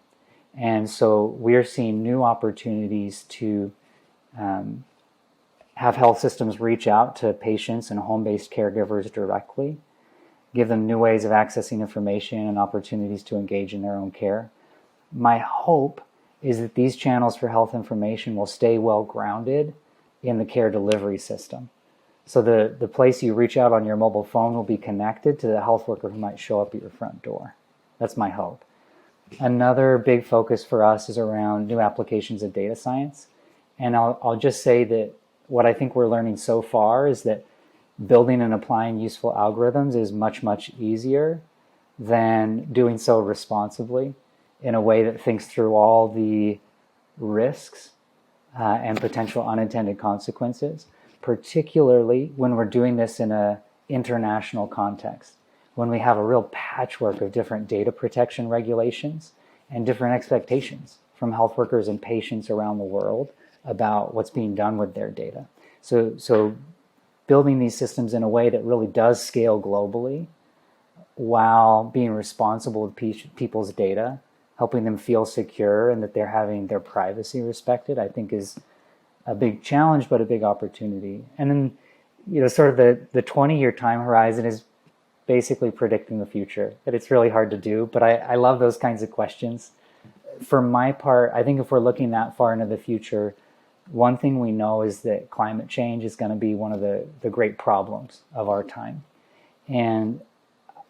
And so we're seeing new opportunities to have health systems reach out to patients and home-based caregivers directly, give them new ways of accessing information and opportunities to engage in their own care. My hope is that these channels for health information will stay well grounded in the care delivery system. So the place you reach out on your mobile phone will be connected to the health worker who might show up at your front door. That's my hope. Another big focus for us is around new applications of data science. And I'll just say that what I think we're learning so far is that building and applying useful algorithms is much, much easier than doing so responsibly in a way that thinks through all the risks and potential unintended consequences, particularly when we're doing this in an international context, when we have a real patchwork of different data protection regulations and different expectations from health workers and patients around the world about what's being done with their data. So building these systems in a way that really does scale globally while being responsible with people's data, helping them feel secure and that they're having their privacy respected, I think is a big challenge, but a big opportunity. And then, you know, sort of the 20-year time horizon is basically predicting the future, that it's really hard to do, but I love those kinds of questions. For my part, I think if we're looking that far into the future, one thing we know is that climate change is going to be one of the great problems of our time. And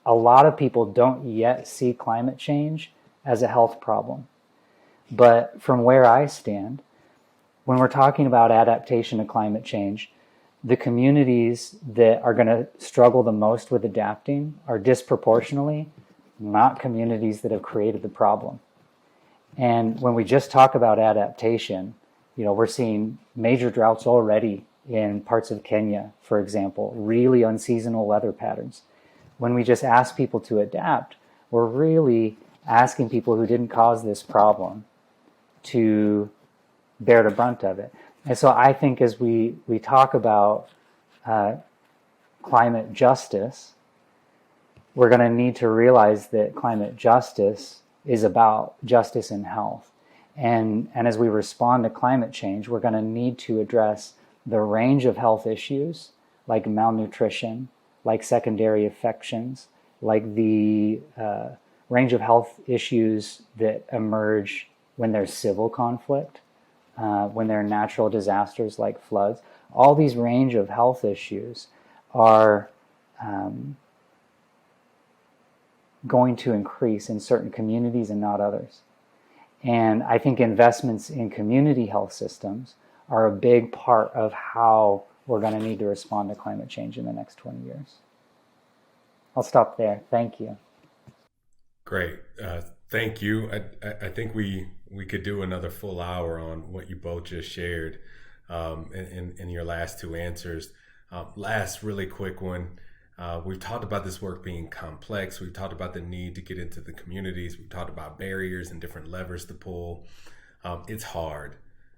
a lot of people don't yet see climate change as a health problem. But from where I stand, when we're talking about adaptation to climate change, the communities that are going to struggle the most with adapting are disproportionately not communities that have created the problem. And when we just talk about adaptation, we're seeing major droughts already in parts of Kenya, for example, really unseasonal weather patterns. When we just ask people to adapt, we're really asking people who didn't cause this problem to bear the brunt of it. And so I think as we talk about climate justice, we're going to need to realize that climate justice is about justice in health. And as we respond to climate change, we're going to need to address the range of health issues like malnutrition, like secondary affections, like the range of health issues that emerge when there's civil conflict, when there are natural disasters like floods. All these range of health issues are going to increase in certain communities and not others. And I think investments in community health systems are a big part of how we're going to need to respond to climate change in the next 20 years. I'll stop there. Thank you. Great. Thank you. I think we could do another full hour on what you both just shared in your last two answers. Last really quick one. We've talked about this work being complex. We've talked about the need to get into the communities. We've talked about barriers and different levers to pull. It's hard.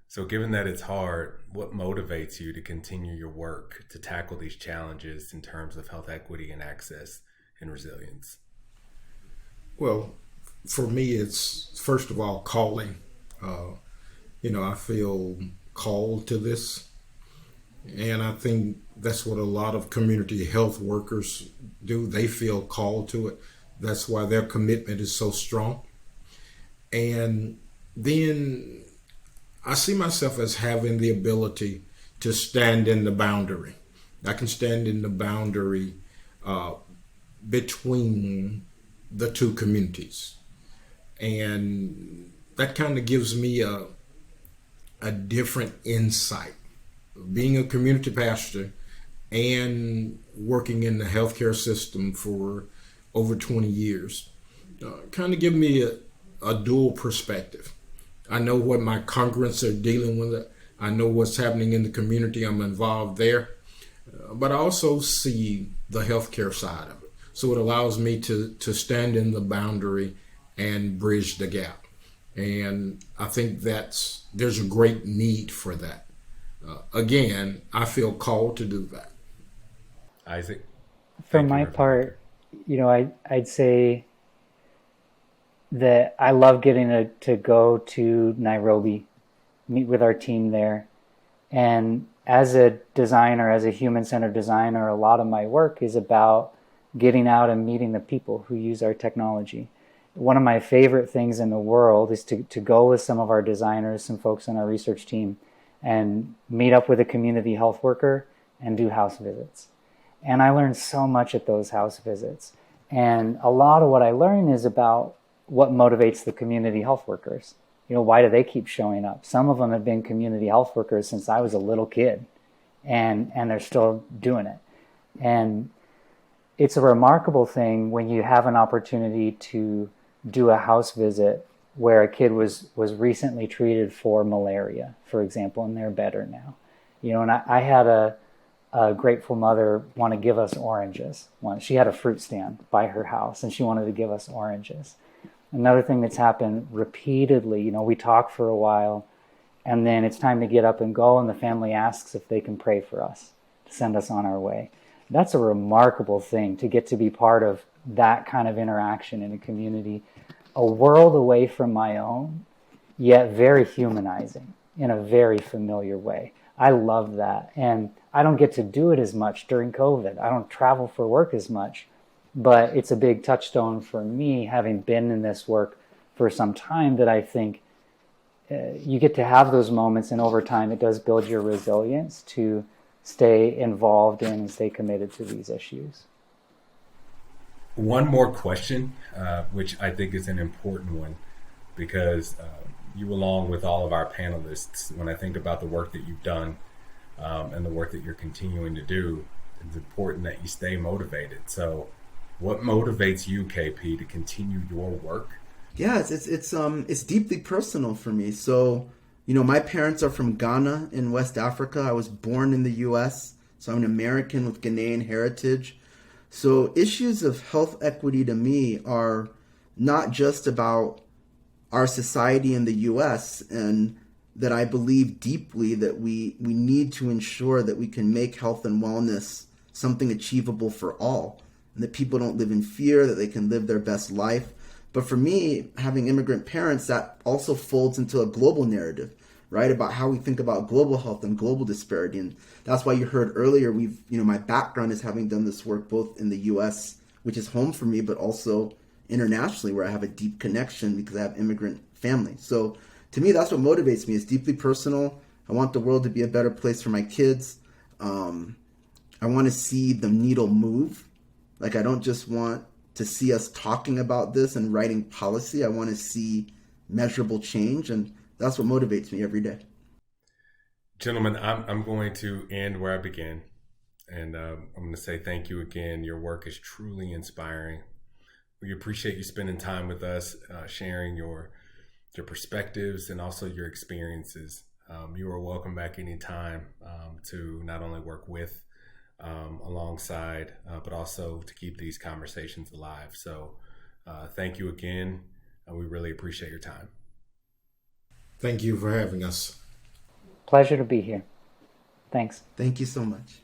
So given that it's hard, what motivates you to continue your work to tackle these challenges in terms of health equity and access and resilience? Well, for me, it's first of all calling. I feel called to this. And I think that's what a lot of community health workers do. They feel called to it. That's why their commitment is so strong. And then I see myself as having the ability to stand in the boundary. I can stand in the boundary between the two communities. And that kind of gives me a different insight. Being a community pastor and working in the healthcare system for over 20 years kind of give me a dual perspective. I know what my congregants are dealing with. I know what's happening in the community. I'm involved there. But I also see the healthcare side of it. So it allows me to stand in the boundary and bridge the gap. And I think there's a great need for that. Again, I feel called to do that. Isaac? For my part, I'd say that I love getting to go to Nairobi, meet with our team there. And as a designer, as a human-centered designer, a lot of my work is about getting out and meeting the people who use our technology. One of my favorite things in the world is to go with some of our designers, some folks on our research team, and meet up with a community health worker and do house visits. And I learned so much at those house visits. And a lot of what I learn is about what motivates the community health workers. Why do they keep showing up? Some of them have been community health workers since I was a little kid, and they're still doing it. And it's a remarkable thing when you have an opportunity to do a house visit where a kid was recently treated for malaria, for example, and they're better now. And I had a grateful mother want to give us oranges. She had a fruit stand by her house, and she wanted to give us oranges. Another thing that's happened repeatedly, we talk for a while, and then it's time to get up and go, and the family asks if they can pray for us to send us on our way. That's a remarkable thing to get to be part of that kind of interaction in a community, a world away from my own, yet very humanizing in a very familiar way. I love that. And I don't get to do it as much during COVID. I don't travel for work as much, but it's a big touchstone for me, having been in this work for some time, that I think you get to have those moments, and over time it does build your resilience to stay involved in and stay committed to these issues. One more question, which I think is an important one, because you, along with all of our panelists, when I think about the work that you've done and the work that you're continuing to do, it's important that you stay motivated. So what motivates you, KP, to continue your work? Yeah, it's deeply personal for me. So, my parents are from Ghana in West Africa. I was born in the U.S., so I'm an American with Ghanaian heritage. So issues of health equity to me are not just about our society in the U.S., and that I believe deeply that we need to ensure that we can make health and wellness something achievable for all, and that people don't live in fear, that they can live their best life. But for me, having immigrant parents, that also folds into a global narrative, right? About how we think about global health and global disparity. And that's why you heard earlier, my background is having done this work both in the US, which is home for me, but also internationally, where I have a deep connection because I have immigrant family. So to me, that's what motivates me. It's deeply personal. I want the world to be a better place for my kids. I want to see the needle move. Like, I don't just want to see us talking about this and writing policy. I want to see measurable change, and that's what motivates me every day. Gentlemen, I'm going to end where I began, and I'm going to say thank you again. Your work is truly inspiring. We appreciate you spending time with us, sharing your perspectives and also your experiences. You are welcome back anytime to not only work with, alongside, but also to keep these conversations alive. So thank you again. We really appreciate your time. Thank you for having us. Pleasure to be here. Thanks. Thank you so much.